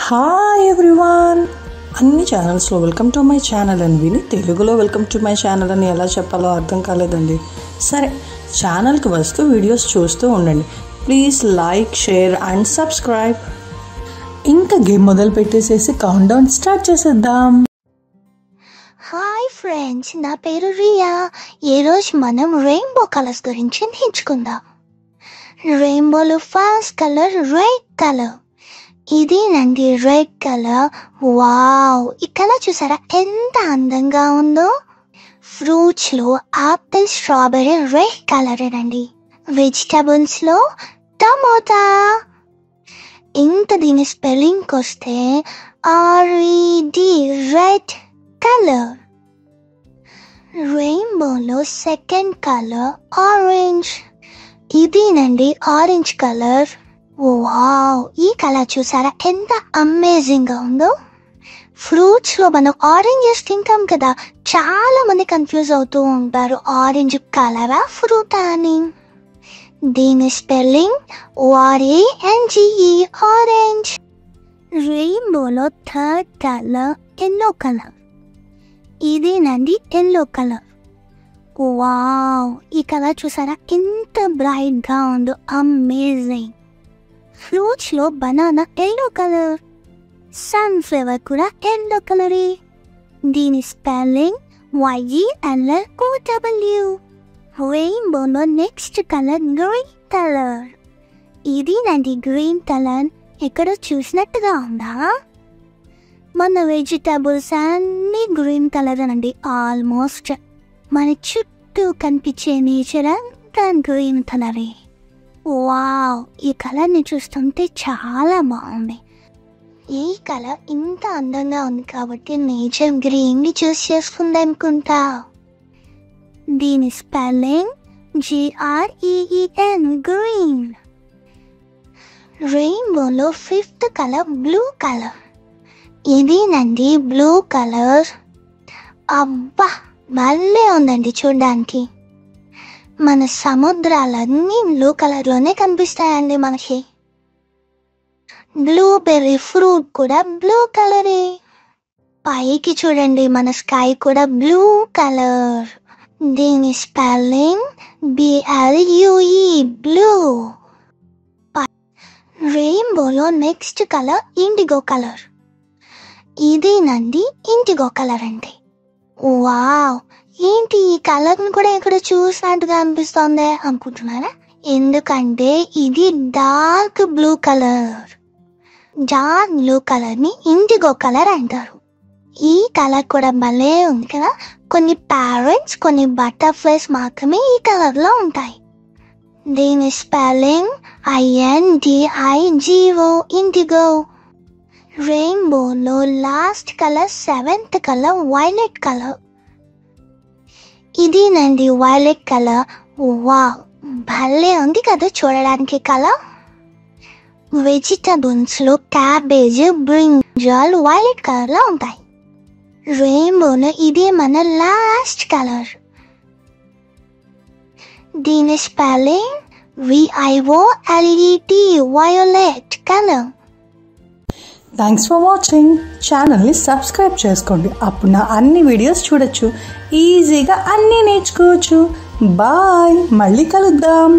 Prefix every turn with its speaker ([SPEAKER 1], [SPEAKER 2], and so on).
[SPEAKER 1] Hi everyone, అన్ని ఛానల్స్లో welcome to my channel అని విని తెలుగులో వెల్కమ్ టు మై ఛానల్ అని ఎలా చెప్పాలో అర్థం కాలేదండి. సరే, ఛానల్కి వస్తూ వీడియోస్ చూస్తూ ఉండండి. Please like, share and subscribe. ఇంకా గేమ్ మొదలు పెట్టేసేసి కౌంట్ డౌన్ స్టార్ట్ చేసేద్దాం.
[SPEAKER 2] హాయ్ ఫ్రెండ్స్, నా పేరు రియా. ఈరోజు మనం రెయిన్బో కలర్స్ గురించి నేర్చుకుందాం. రెయిన్బోలో ఫస్ట్ కలర్ రెడ్ కలర్. ఇదేనండి రెడ్ కలర్. వావ్, ఈ కలర్ చూసారా ఎంత అందంగా ఉందో. ఫ్రూట్స్లో ఆపిల్, స్ట్రాబెర్రీ రెడ్ కలరేనండి. వెజిటబుల్స్లో టమోటా. ఇంకా దీని స్పెల్లింగ్కి వస్తే RED, రెడ్ కలర్. రెయిన్బోలో సెకండ్ కలర్ ఆరెంజ్. ఇదేనండి ఆరెంజ్ కలర్. వావ్, ఈ కలర్ చూసారా ఎంత అమేజింగ్ గా ఉందో. ఫ్రూట్స్ లో మనం ఆరెంజెస్ తింటాం కదా, చాలా మంది కన్ఫ్యూజ్ అవుతూ ఉంటారు ఆరెంజ్ కలరా ఫ్రూట్ అని. దీని స్పెల్లింగ్ ORANGE, ఆరెంజ్. రెయిన్బోలో థర్డ్ కలర్ ఎల్లో కలర్. ఇదేనండి ఎల్లో కలర్. వావ్, ఈ కలర్ చూసారా ఎంత బ్రైట్ గా ఉందో, అమేజింగ్. ఫ్రూట్స్ లో బనానా ఎల్లో కలర్, సన్ఫ్లవర్ కూడా ఎల్లో కలరే. దీని స్పెల్లింగ్ YELLOW. రెయిన్బోలో నెక్స్ట్ కలర్ గ్రీన్ కలర్. ఇదేనండి గ్రీన్ కలర్. ఎక్కడో చూసినట్టుగా ఉందా? మన వెజిటబుల్స్ అన్ని గ్రీన్ కలర్ అండి. ఆల్మోస్ట్ మన చుట్టూ కనిపించే నేచర్ అంతా గ్రీన్ కలరే. వావ్, ఈ కలర్ని చూస్తుంటే చాలా బాగుంది. ఈ కలర్ ఇంత అందంగా ఉంది కాబట్టి నేచర్ గ్రీన్ని చూస్ చేసుకుంది అనుకుంటా. దీని స్పెల్లింగ్ GREEN, గ్రీన్. రెయిన్బోలో ఫిఫ్త్ కలర్ బ్లూ కలర్. ఇదేనండి బ్లూ కలర్. అబ్బా, భలే ఉందండి చూడడానికి. మన సముద్రాలన్నీ బ్లూ కలర్లోనే కనిపిస్తాయండి మనకి. బ్లూబెర్రీ ఫ్రూట్ కూడా బ్లూ కలరే. పైకి చూడండి, మన స్కై కూడా బ్లూ కలర్. దీని స్పెల్లింగ్ BLUE, బ్లూ. రెయిన్బోలో నెక్స్ట్ కలర్ ఇండిగో కలర్. ఇదేనండి ఇండిగో కలర్ అంటే. వావ్, ఏంటి ఈ కలర్ ని కూడా ఇక్కడ చూసినట్టుగా అనిపిస్తోంది అనుకుంటున్నారా? ఎందుకంటే ఇది dark blue colour. Dark blue colour ని ఇండిగో కలర్ అంటారు. ఈ కలర్ కూడా భలే ఉంది కదా. కొన్ని ప్యారెట్స్, కొన్ని బటర్ఫ్లైస్ మాత్రమే ఈ కలర్ లో ఉంటాయి. దీని స్పెల్లింగ్ INDIGO, ఇండిగో. రెయిన్బోలో last colour seventh colour violet colour. ఇదేనండి వైలెట్ కలర్. వావ్, భలే ఉంది కదా చూడడానికి కలర్. వెజిటబుల్స్ లో క్యాబేజ్, బ్రింజాల్ వైలెట్ కలర్ లో ఉంటాయి. రెయిన్బోలో ఇదే మన లాస్ట్ కలర్. దీని spelling VIOLET, violet colour.
[SPEAKER 1] Thanks for watching. ఛానల్ని సబ్స్క్రైబ్ చేసుకోండి. అప్పుడు నా అన్ని వీడియోస్ చూడొచ్చు, ఈజీగా అన్నీ నేర్చుకోవచ్చు. బాయ్, మళ్ళీ కలుద్దాం.